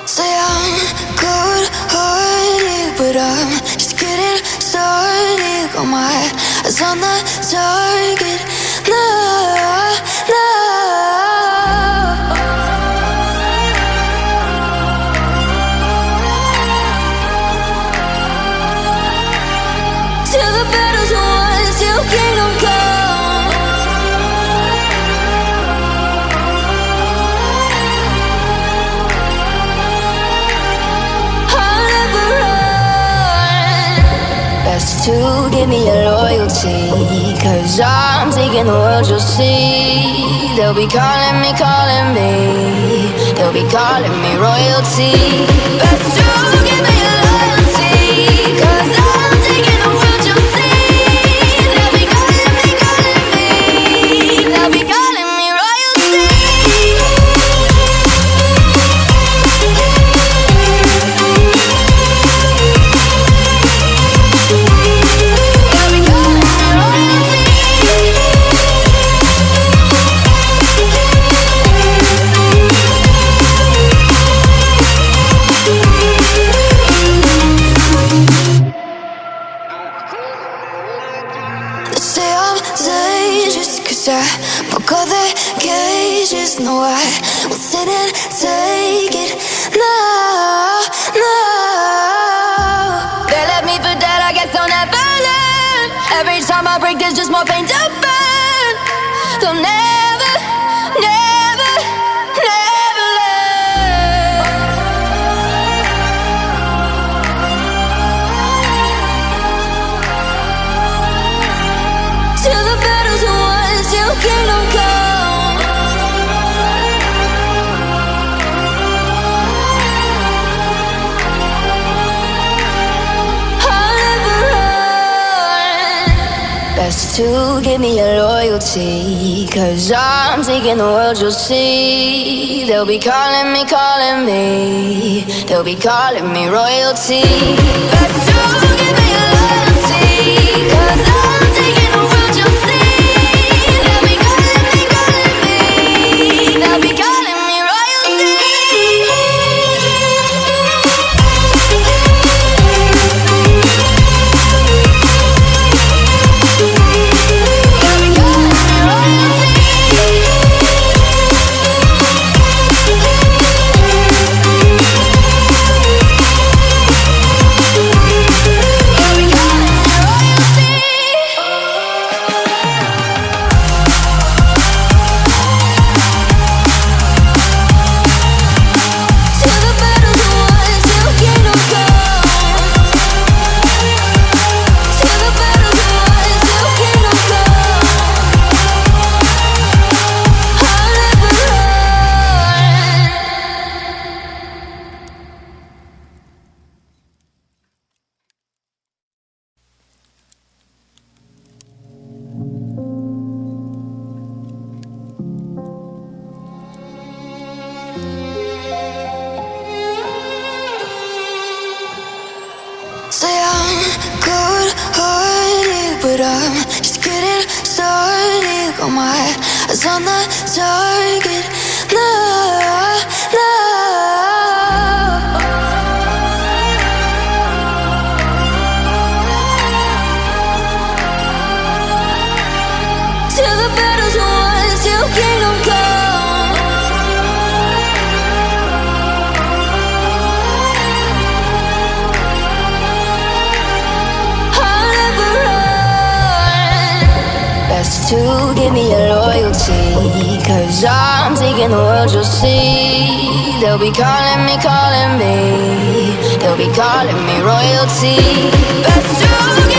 Say I'm good-hearted, but I'm just getting started. Got my eyes on the target. No, no. Till the battle's won, till kingdom come. I'll never run. Best to give me your loyalty, 'cause I'm taking the world, you'll see. They'll be calling me, they'll be calling me royalty. Best to give me your loyalty, 'cause I'm taking the world, you'll see. They'll be calling me, they'll be calling me royalty. They'll be calling me royalty. They say I'm dangerous, 'cause I broke all their cages. No, I won't sit and take it. No, no. They left me for dead, I guess I'll never learn. Every time I break, there's just more pain to burn. They'll never, never, never learn. Till the battle's won, till kingdom come. I'll never run. Best to give me your loyalty, 'cause I'm taking the world, you'll see. They'll be calling me, they'll be calling me royalty. Best to give me your loyalty, 'cause I'm taking the world, you'll see. They'll be calling me, they'll be calling me royalty. They'll be calling me royalty. They'll be calling me royalty. Till the battle's won, till kingdom come. Till the battle's won, till kingdom come. I'll never run. Say I'm good-hearted, but I'm just getting started. Got my eyes on the target. No, no. Till the battle's won, till kingdom come. I'll never run. Best to give me your loyalty, 'cause I'm taking the world, you'll see. They'll be calling me, they'll be calling me royalty. Best to give